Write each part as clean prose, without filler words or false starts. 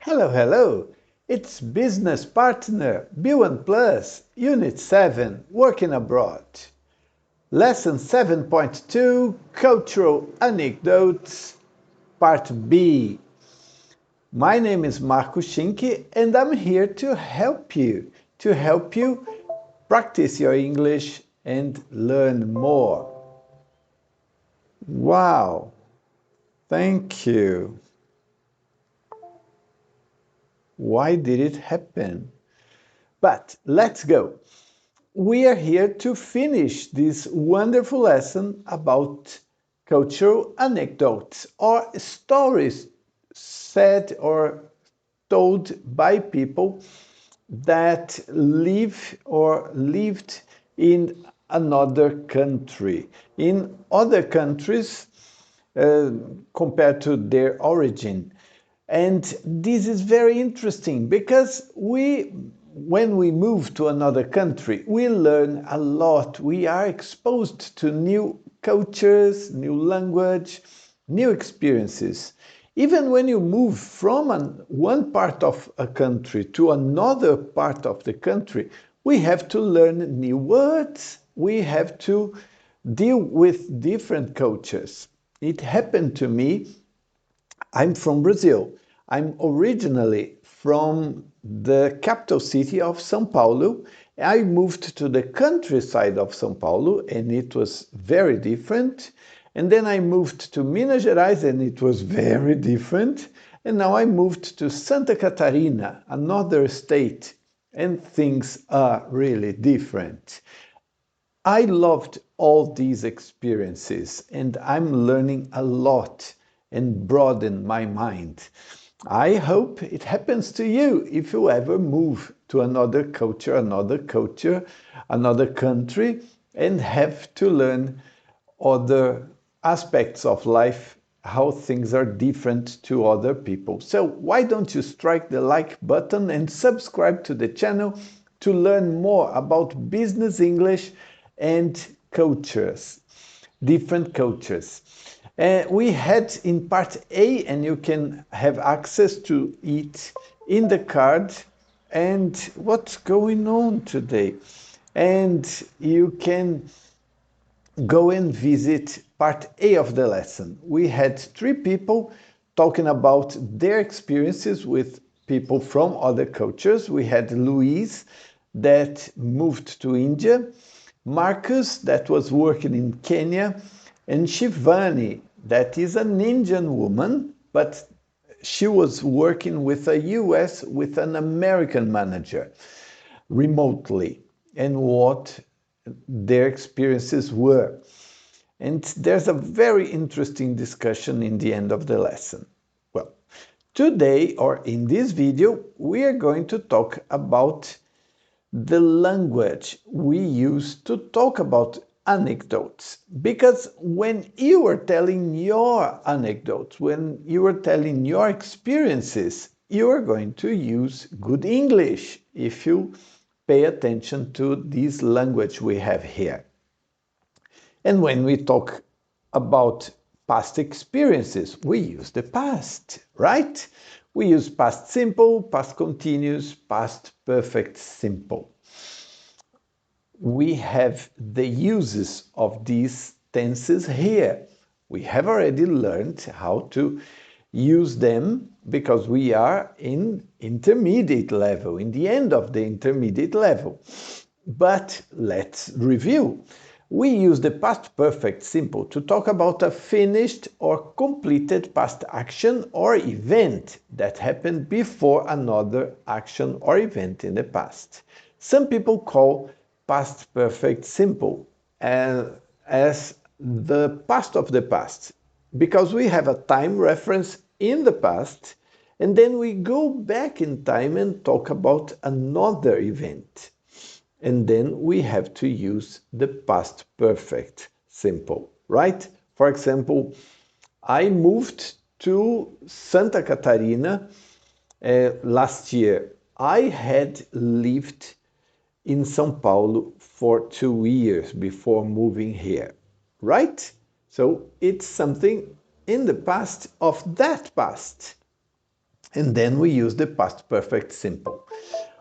Hello, hello! It's Business Partner B1 Plus, Unit 7, Working Abroad. Lesson 7.2, Cultural Anecdotes, Part B. My name is Marco Xink and I'm here to help you practice your English and learn more. Wow! Thank you. Why did it happen? But let's go. We are here to finish this wonderful lesson about cultural anecdotes or stories said or told by people that live or lived in another country, in other countries compared to their origin. And this is very interesting because when we move to another country, we learn a lot. We are exposed to new cultures, new language, new experiences. Even when you move from one part of a country to another part of the country, we have to learn new words. We have to deal with different cultures. It happened to me. I'm from Brazil. I'm originally from the capital city of São Paulo. I moved to the countryside of São Paulo and it was very different. And then I moved to Minas Gerais and it was very different. And now I moved to Santa Catarina, another state, and things are really different. I loved all these experiences and I'm learning a lot and broaden my mind. I hope it happens to you if you ever move to another culture, another country, and have to learn other aspects of life, how things are different to other people. So why don't you strike the like button and subscribe to the channel to learn more about business English and cultures, different cultures. We had in part A, and you can have access to it in the card. And what's going on today? And you can go and visit part A of the lesson. We had 3 people talking about their experiences with people from other cultures. We had Louise that moved to India, Marcus that was working in Kenya, and Shivani that is an Indian woman, but she was working with a US, with an American manager remotely, and what their experiences were. And there's a very interesting discussion in the end of the lesson. Well, today, or in this video, we are going to talk about the language we use to talk about anecdotes. Because when you are telling your anecdotes, when you are telling your experiences, you are going to use good English if you pay attention to this language we have here. And when we talk about past experiences, we use the past, right? We use past simple, past continuous, past perfect simple. We have the uses of these tenses here. We have already learned how to use them because we are in intermediate level, in the end of the intermediate level. But let's review. We use the past perfect simple to talk about a finished or completed past action or event that happened before another action or event in the past. Some people call past perfect simple as the past of the past because we have a time reference in the past and then we go back in time and talk about another event. And then we have to use the past perfect simple, right? For example, I moved to Santa Catarina last year. I had lived in São Paulo for 2 years before moving here, right? So it's something in the past of that past. And then we use the past perfect simple.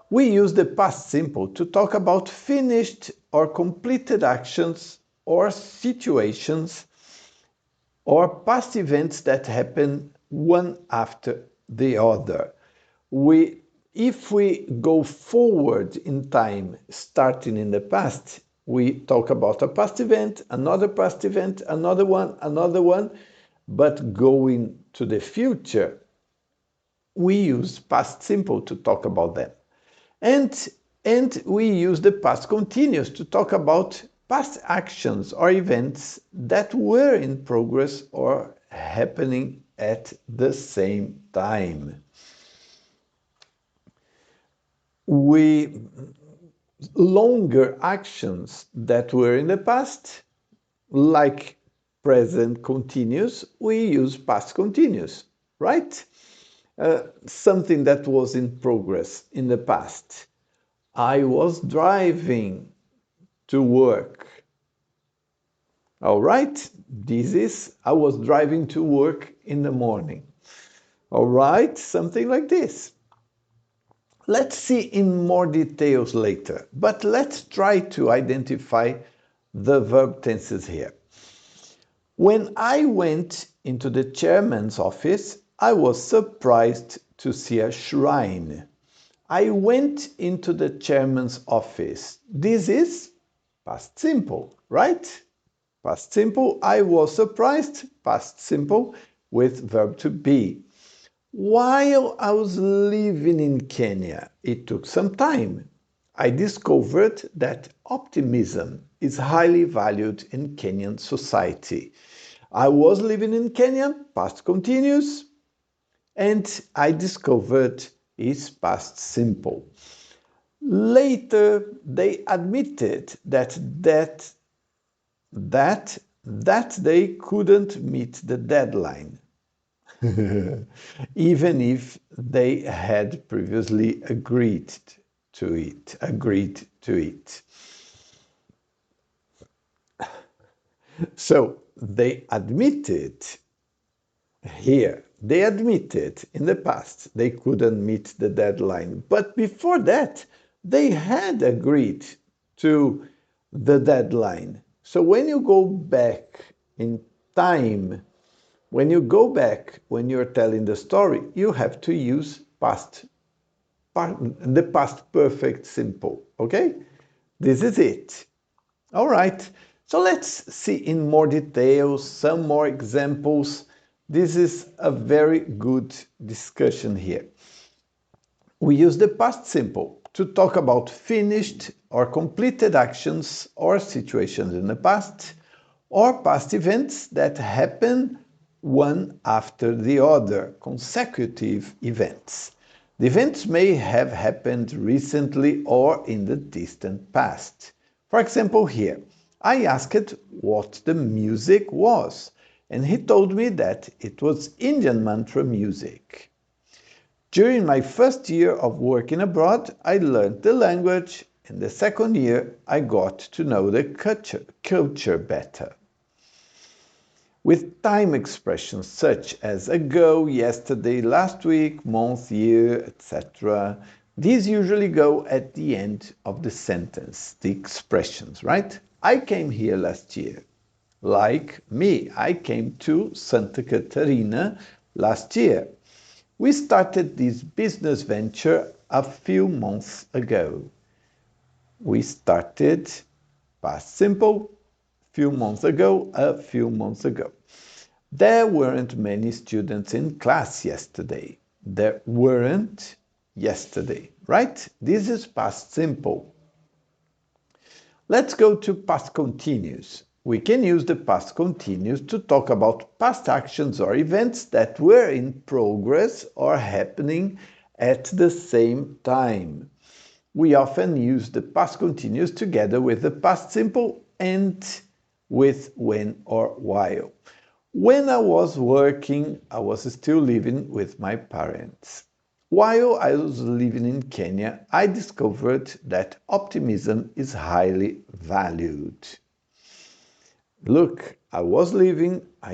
We use the past simple to talk about finished or completed actions or situations or past events that happen one after the other. If we go forward in time, starting in the past, we talk about a past event, another past event, another one, but going to the future, we use past simple to talk about them. And we use the past continuous to talk about past actions or events that were in progress or happening at the same time. Longer actions that were in the past, like present continuous, we use past continuous, right? Something that was in progress in the past. I was driving to work. All right, I was driving to work in the morning. All right, something like this. Let's see in more details later, but let's try to identify the verb tenses here. When I went into the chairman's office, I was surprised to see a shrine. I went into the chairman's office. This is past simple, right? Past simple, I was surprised, past simple, with verb to be. While I was living in Kenya, it took some time. I discovered that optimism is highly valued in Kenyan society. I was living in Kenya, past continuous, and I discovered is past simple. Later, they admitted that they couldn't meet the deadline, even if they had previously agreed to it. So they admitted in the past they couldn't meet the deadline, but before that they had agreed to the deadline. So when you go back in time, when you're telling the story, you have to use the past perfect simple, okay? This is it. All right, so let's see in more details, some more examples. This is a very good discussion here. We use the past simple to talk about finished or completed actions or situations in the past, or past events that happen one after the other, consecutive events. The events may have happened recently or in the distant past. For example, here, I asked what the music was, and he told me that it was Indian mantra music. During my first year of working abroad, I learned the language. In the second year, I got to know the culture better. With time expressions such as ago, yesterday, last week, month, year, etc., these usually go at the end of the sentence, the expressions, right? I came here last year. Like me, I came to Santa Catarina last year. We started this business venture a few months ago. We started, past simple, few months ago, a few months ago. There weren't many students in class yesterday. There weren't yesterday, right? This is past simple. Let's go to past continuous. We can use the past continuous to talk about past actions or events that were in progress or happening at the same time. We often use the past continuous together with the past simple and with when or while. When I was working, I was still living with my parents. While I was living in Kenya, I discovered that optimism is highly valued. Look, I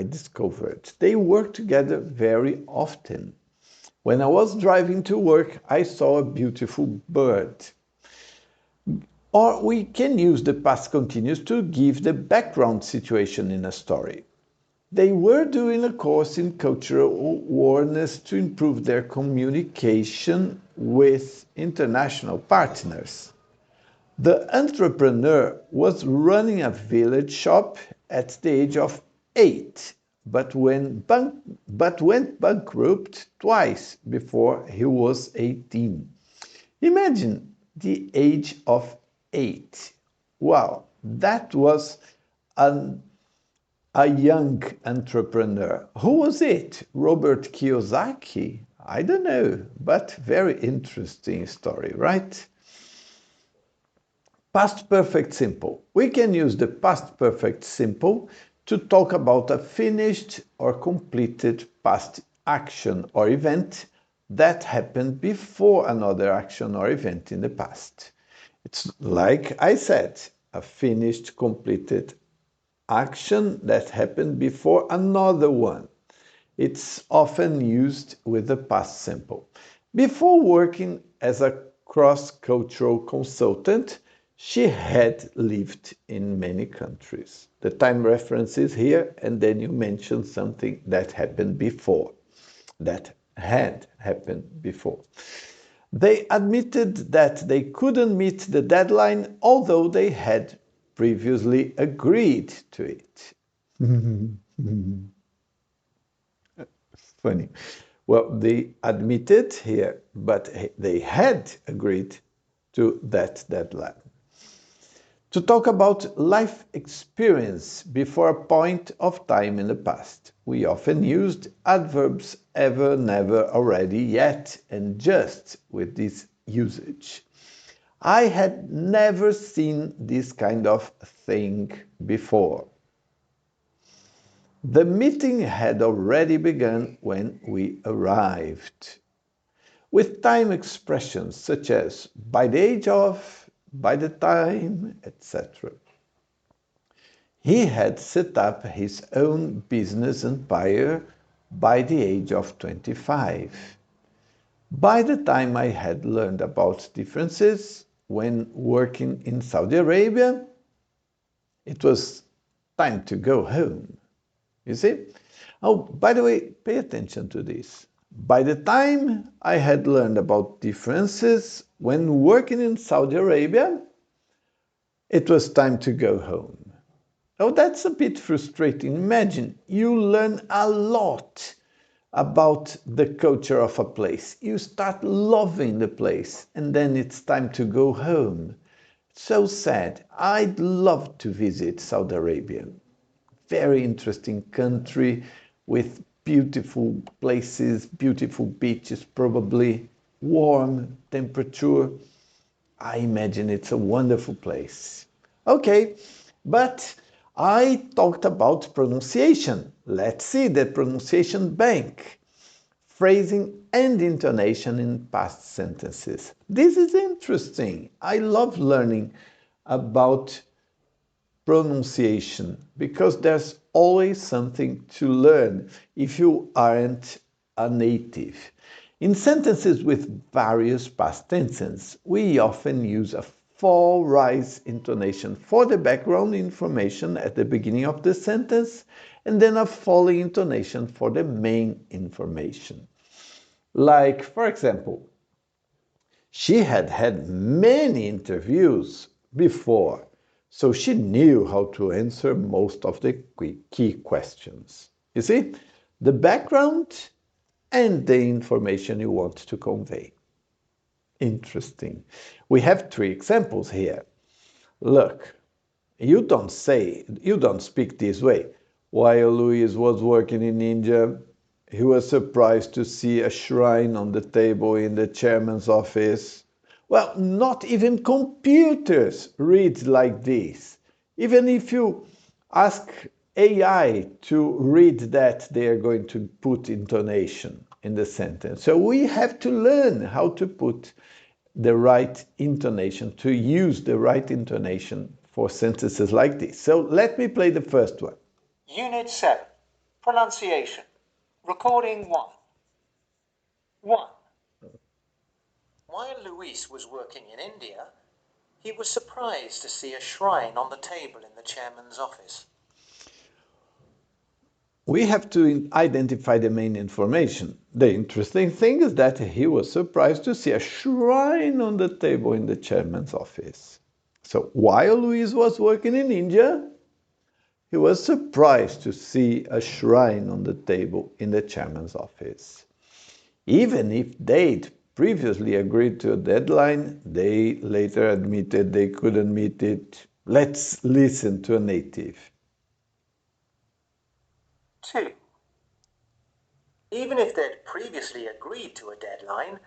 discovered. They work together very often. When I was driving to work, I saw a beautiful bird. Or we can use the past continuous to give the background situation in a story. They were doing a course in cultural awareness to improve their communication with international partners. The entrepreneur was running a village shop at the age of 8, but went bankrupt twice before he was 18. Imagine the age of 8. Wow, that was a young entrepreneur. Who was it? Robert Kiyosaki? I don't know, but very interesting story, right? Past perfect simple. We can use the past perfect simple to talk about a finished or completed past action or event that happened before another action or event in the past. It's like I said, a finished, completed action that happened before another one. It's often used with the past simple. Before working as a cross-cultural consultant, she had lived in many countries. The time reference is here, and then you mention something that happened before, that had happened before. They admitted that they couldn't meet the deadline, although they had previously agreed to it. Funny. Well, they admitted here, but they had agreed to that deadline. To talk about life experience before a point of time in the past, we often used adverbs ever, never, already, yet, and just with this usage. I had never seen this kind of thing before. The meeting had already begun when we arrived. With time expressions such as by the age of, by the time, etc. He had set up his own business empire by the age of 25. By the time I had learned about differences when working in Saudi Arabia, it was time to go home. You see? Oh, by the way, pay attention to this. By the time I had learned about differences when working in Saudi Arabia, it was time to go home. Oh, that's a bit frustrating. Imagine you learn a lot about the culture of a place. You start loving the place, and then it's time to go home. So sad. I'd love to visit Saudi Arabia. Very interesting country with beautiful places, beautiful beaches, probably warm temperature. I imagine it's a wonderful place. Okay, but I talked about pronunciation. Let's see the pronunciation bank. Phrasing and intonation in past sentences. This is interesting. I love learning about pronunciation because there's always something to learn if you aren't a native. In sentences with various past tenses, we often use a fall rise intonation for the background information at the beginning of the sentence and then a falling intonation for the main information. Like, for example, she had had many interviews before, so she knew how to answer most of the key questions. You see, the background and the information you want to convey. Interesting. We have 3 examples here. Look, you don't speak this way. While Luis was working in India, he was surprised to see a shrine on the table in the chairman's office. Well, not even computers read like this. Even if you ask AI to read that, they are going to put intonation in the sentence. So we have to learn how to put the right intonation, to use the right intonation for sentences like this. So let me play the first one. Unit 7, Pronunciation. Recording 1. 1. While Luis was working in India, he was surprised to see a shrine on the table in the chairman's office. We have to identify the main information. The interesting thing is that he was surprised to see a shrine on the table in the chairman's office. So while Luis was working in India, he was surprised to see a shrine on the table in the chairman's office. Even if they'd previously agreed to a deadline, they later admitted they couldn't meet it. Let's listen to a native. 2. Even if they'd previously agreed to a deadline,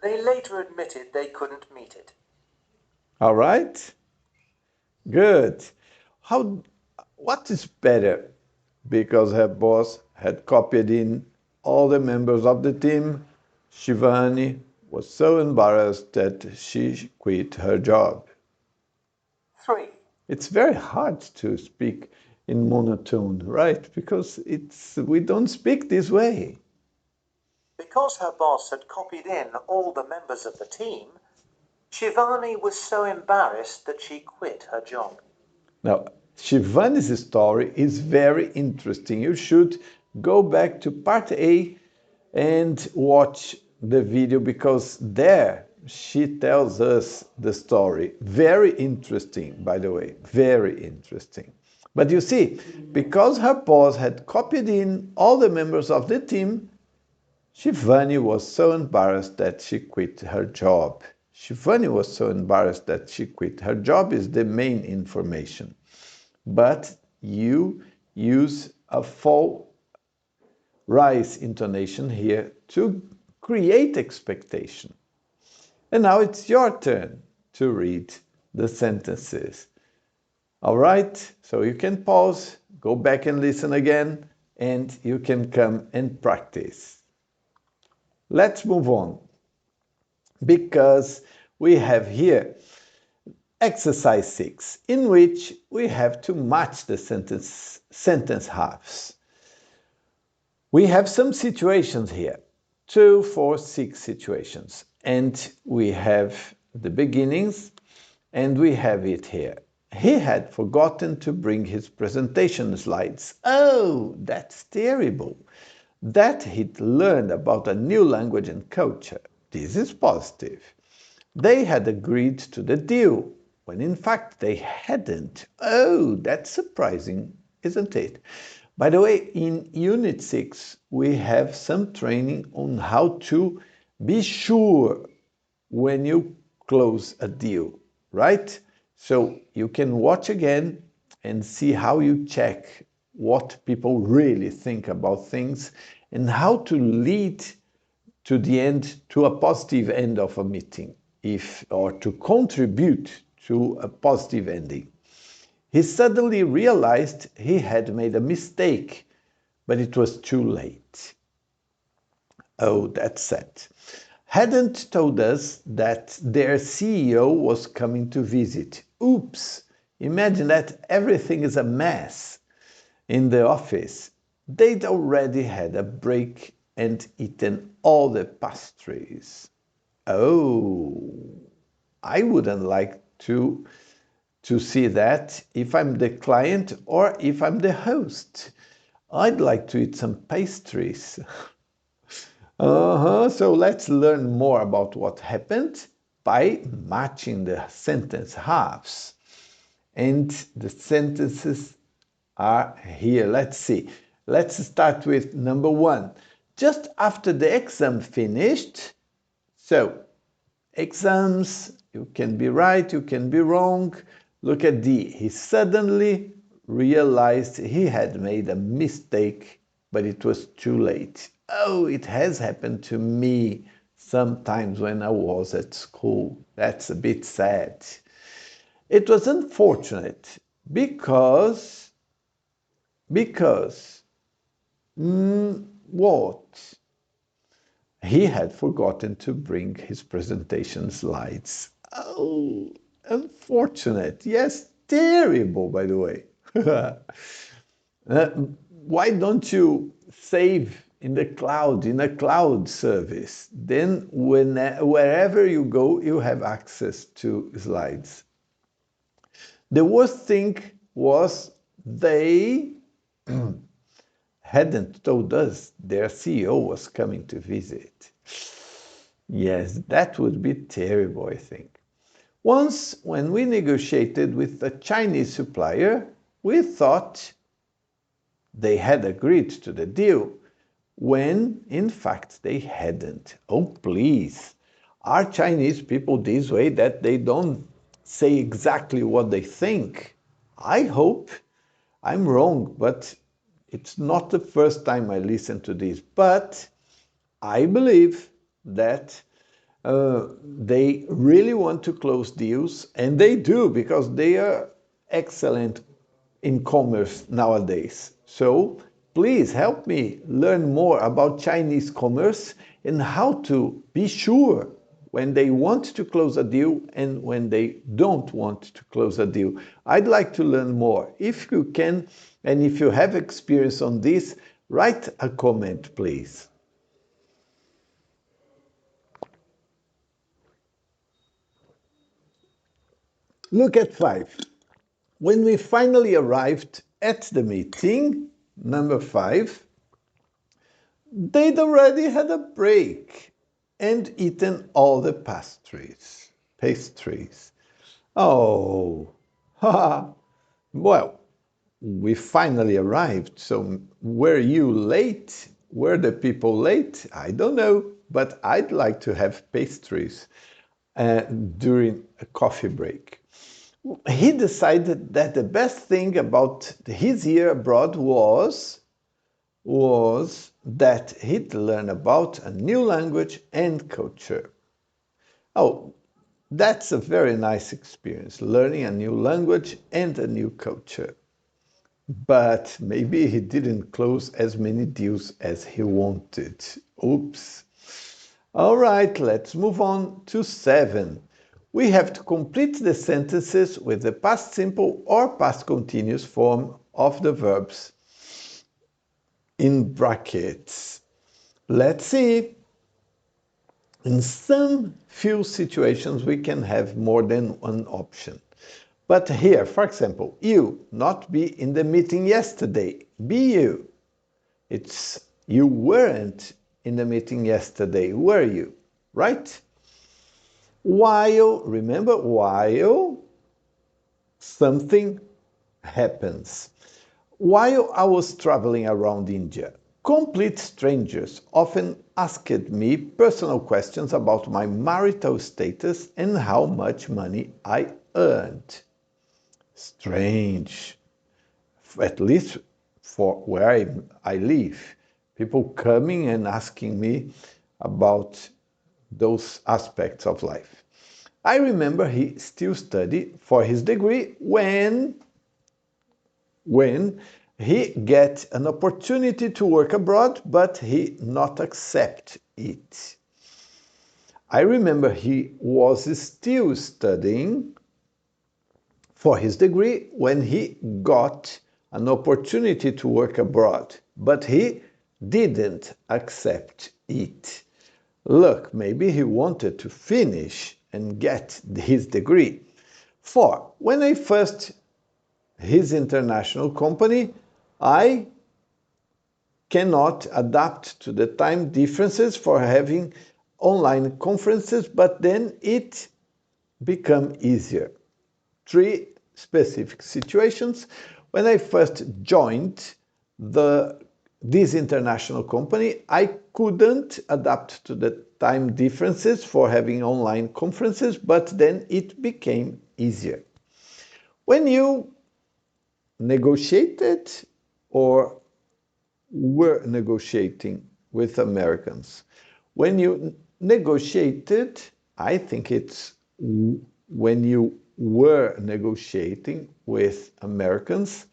they later admitted they couldn't meet it. All right? Good. What is better? Because her boss had copied in all the members of the team, Shivani was so embarrassed that she quit her job. 3. It's very hard to speak in monotone, right? Because we don't speak this way. Because her boss had copied in all the members of the team, Shivani was so embarrassed that she quit her job. Now, Shivani's story is very interesting. You should go back to part A and watch the video because there she tells us the story. Very interesting, by the way, very interesting. But you see, because her boss had copied in all the members of the team, Shivani was so embarrassed that she quit her job. Shivani was so embarrassed that she quit her job is the main information. But you use a full rise intonation here to create expectation. And now it's your turn to read the sentences. All right, so you can pause, go back and listen again, and you can come and practice. Let's move on, because we have here exercise 6, in which we have to match the sentence halves. We have some situations here, 2, 4, 6 situations, and we have the beginnings, and we have it here. He had forgotten to bring his presentation slides. Oh, that's terrible. That he'd learned about a new language and culture. This is positive. They had agreed to the deal, when in fact they hadn't. Oh, that's surprising, isn't it? By the way, in Unit 6, we have some training on how to be sure when you close a deal, right? So you can watch again and see how you check what people really think about things and how to lead to the end, to a positive end of a meeting, or to contribute to a positive ending. He suddenly realized he had made a mistake, but it was too late. Oh, that's sad. Hadn't told us that their CEO was coming to visit. Oops! Imagine that everything is a mess in the office. They'd already had a break and eaten all the pastries. Oh, I wouldn't like to see that if I'm the client or if I'm the host. I'd like to eat some pastries. So let's learn more about what happened by matching the sentence halves. And the sentences are here. Let's see. Let's start with number 1. Just after the exam finished. So, exams, you can be right, you can be wrong. Look at D. He suddenly realized he had made a mistake, but it was too late. Oh, it has happened to me sometimes when I was at school. That's a bit sad. It was unfortunate because what? He had forgotten to bring his presentation slides. Oh, unfortunate. Yes, terrible, by the way. Why don't you save in the cloud, in a cloud service. Then wherever you go, you have access to slides. The worst thing was they hadn't told us their CEO was coming to visit. Yes, that would be terrible, I think. Once, when we negotiated with a Chinese supplier, we thought they had agreed to the deal, when in fact they hadn't. Oh, please. Are Chinese people this way that they don't say exactly what they think? I hope I'm wrong, but it's not the first time I listen to this. But I believe that they really want to close deals, and they do, because they are excellent in commerce nowadays. So please help me learn more about Chinese commerce and how to be sure when they want to close a deal and when they don't want to close a deal. I'd like to learn more. If you can, and if you have experience on this, write a comment, please. Look at 5. When we finally arrived at the meeting, number 5, they'd already had a break and eaten all the pastries. Oh, well, we finally arrived, so were you late? Were the people late? I don't know, but I'd like to have pastries during a coffee break. He decided that the best thing about his year abroad was that he'd learn about a new language and culture. Oh, that's a very nice experience, learning a new language and a new culture. But maybe he didn't close as many deals as he wanted. Oops. All right, let's move on to 7. We have to complete the sentences with the past simple or past continuous form of the verbs in brackets. Let's see. In some few situations, we can have more than one option. But here, for example, you, not be in the meeting yesterday. Be you. It's you weren't in the meeting yesterday, were you? Right? While, remember, while something happens. While I was traveling around India, complete strangers often asked me personal questions about my marital status and how much money I earned. Strange. At least for where I live. People coming and asking me about those aspects of life. I remember he still studied for his degree when he get an opportunity to work abroad, but he not accept it. I remember he was still studying for his degree when he got an opportunity to work abroad, but he didn't accept it. Look, maybe he wanted to finish and get his degree. 4. When I first his international company, I cannot adapt to the time differences for having online conferences, but then it become easier. 3 specific situations. When I first joined this international company, I couldn't adapt to the time differences for having online conferences, but then it became easier. When you negotiated or were negotiating with Americans, when you negotiated, I think it's when you were negotiating with Americans,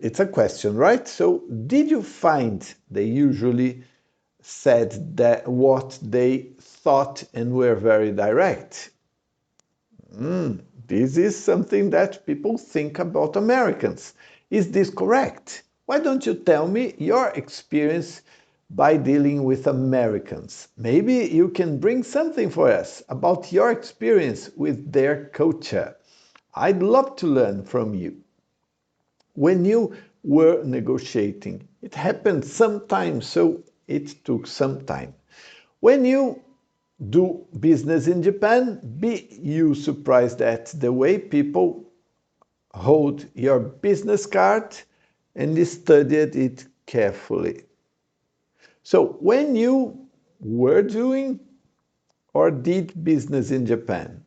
it's a question, right? So did you find they usually said that what they thought and were very direct? This is something that people think about Americans. Is this correct? Why don't you tell me your experience by dealing with Americans? Maybe you can bring something for us about your experience with their culture. I'd love to learn from you. When you were negotiating, it happened sometime, so it took some time. When you do business in Japan, be you surprised at the way people hold your business card and studied it carefully. So when you were doing or did business in Japan,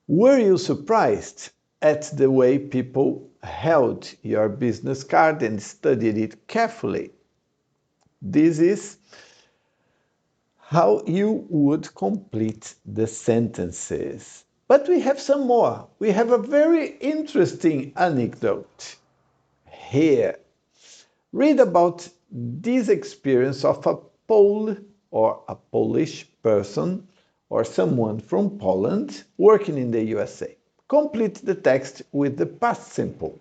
were you surprised at the way people held your business card and studied it carefully? This is how you would complete the sentences. But we have some more. We have a very interesting anecdote here. Read about this experience of a Pole or a Polish person or someone from Poland working in the USA. Complete the text with the past simple,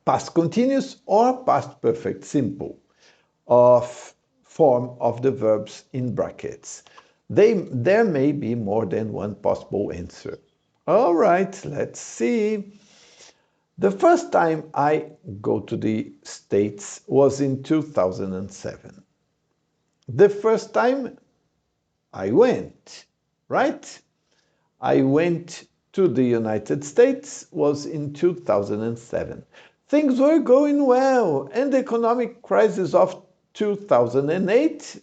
past continuous or past perfect simple of form of the verbs in brackets. There may be more than one possible answer. All right, let's see. The first time I go to the States was in 2007. The first time I went, right? I went to the United States was in 2007. Things were going well, and the economic crisis of 2008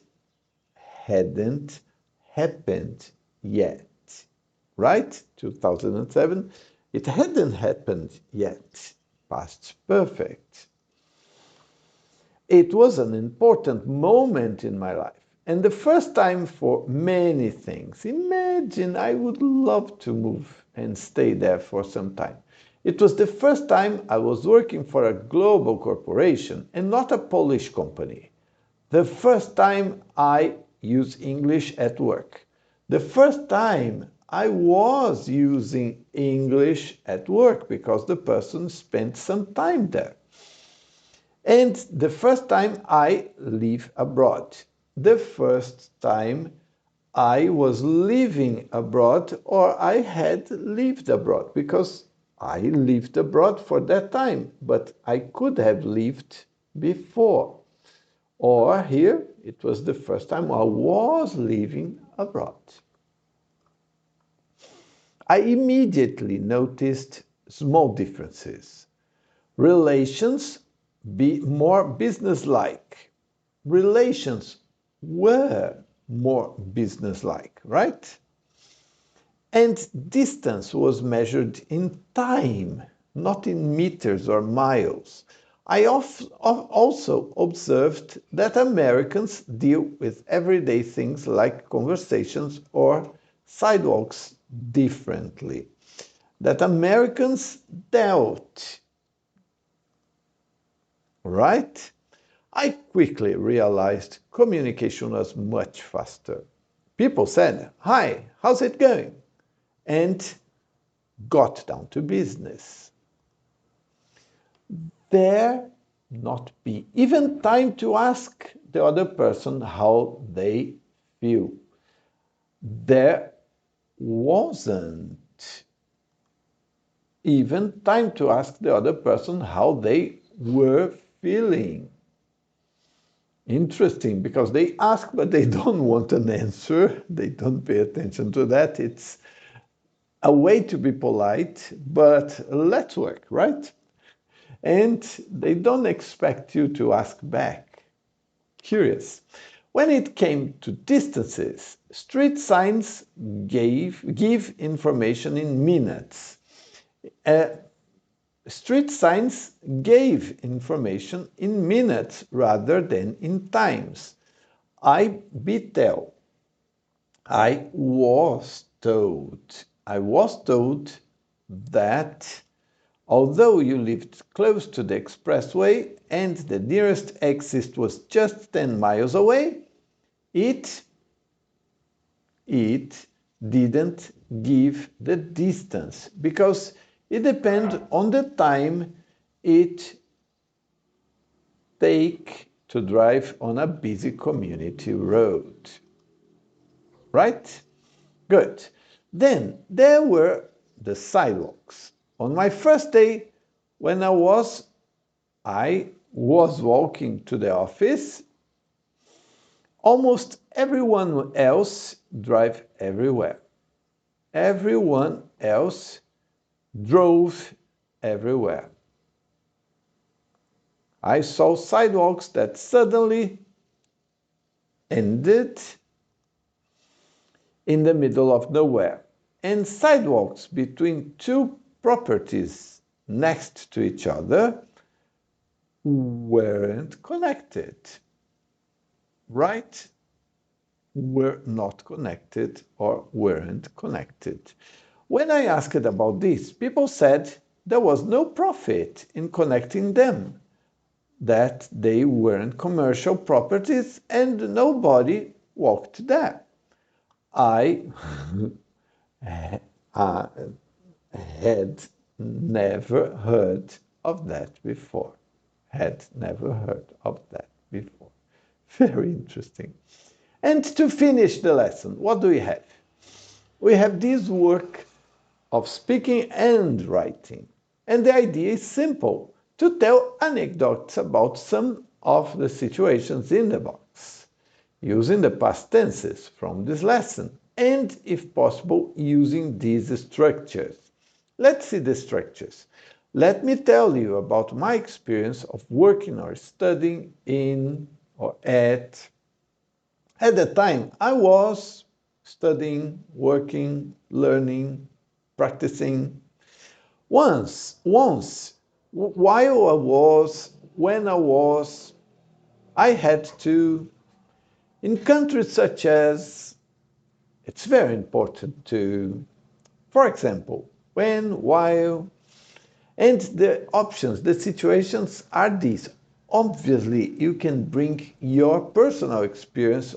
hadn't happened yet, right? 2007, it hadn't happened yet. Past perfect. It was an important moment in my life, and the first time for many things. Imagine, I would love to move and stay there for some time. It was the first time I was working for a global corporation and not a Polish company. The first time I use English at work. The first time I was using English at work because the person spent some time there. And the first time I live abroad. The first time I was living abroad or I had lived abroad, because I lived abroad for that time, but I could have lived before. Or here, it was the first time I was living abroad. I immediately noticed small differences. Relations be more businesslike. Relations were more businesslike, right? And distance was measured in time, not in meters or miles. I also observed that Americans deal with everyday things like conversations or sidewalks differently. That Americans dealt, right? I quickly realized communication was much faster. People said, "Hi, how's it going?" and got down to business. There not be even time to ask the other person how they feel. There wasn't even time to ask the other person how they were feeling. Interesting, because they ask, but they don't want an answer. They don't pay attention to that. It's a way to be polite, but let's work, right? And they don't expect you to ask back. Curious. When it came to distances, street signs give information in minutes. Street signs gave information in minutes rather than in times. I be tell. I was told that although you lived close to the expressway and the nearest exit was just 10 miles away, it didn't give the distance because it depends on the time it take to drive on a busy community road. Right? Good. Then there were the sidewalks. On my first day, when I was walking to the office, almost everyone else drive everywhere. Everyone else drove everywhere. I saw sidewalks that suddenly ended in the middle of nowhere, and sidewalks between two properties next to each other weren't connected. Right? Were not connected or weren't connected. When I asked about this, people said there was no profit in connecting them, that they weren't commercial properties and nobody walked there. I had never heard of that before. Had never heard of that before. Very interesting. And to finish the lesson, what do we have? We have this work of speaking and writing. And the idea is simple, to tell anecdotes about some of the situations in the box, using the past tenses from this lesson, and if possible, using these structures. Let's see the structures. Let me tell you about my experience of working or studying in or at. At the time, I was studying, working, learning, practicing. Once, when I was, I had to, in countries such as, it's very important to, for example, when, while, and the options, the situations are these. Obviously, you can bring your personal experience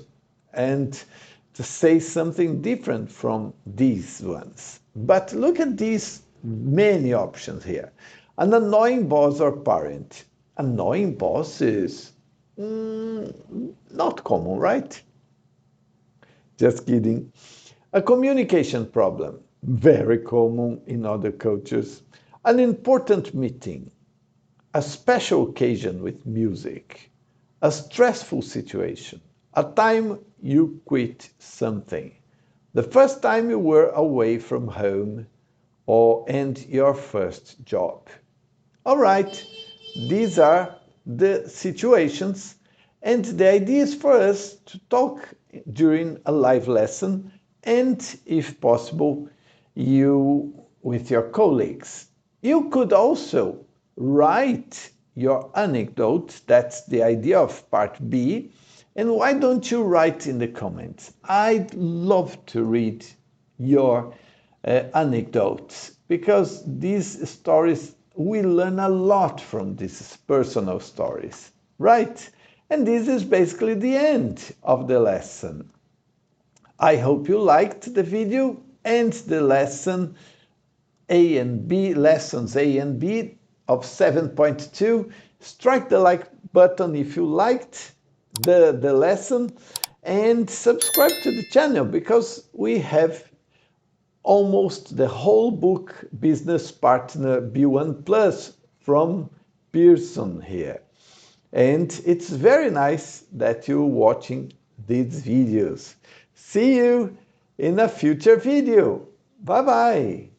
and to say something different from these ones. But look at these many options here. An annoying boss or parent. Annoying boss is not common, right? Just kidding. A communication problem. Very common in other cultures. An important meeting. A special occasion with music. A stressful situation. A time you quit something. The first time you were away from home and your first job. All right, these are the situations, and the idea is for us to talk during a live lesson and, if possible, you with your colleagues. You could also write your anecdote, that's the idea of part B, and why don't you write in the comments? I'd love to read your anecdotes, because these stories, we learn a lot from these personal stories, right? And this is basically the end of the lesson. I hope you liked the video and the lesson A and B, lessons A and B of 7.2. Strike the like button if you liked the lesson, and subscribe to the channel, because we have almost the whole book Business Partner B1 Plus from Pearson here. And it's very nice that you're watching these videos. See you in a future video. Bye bye.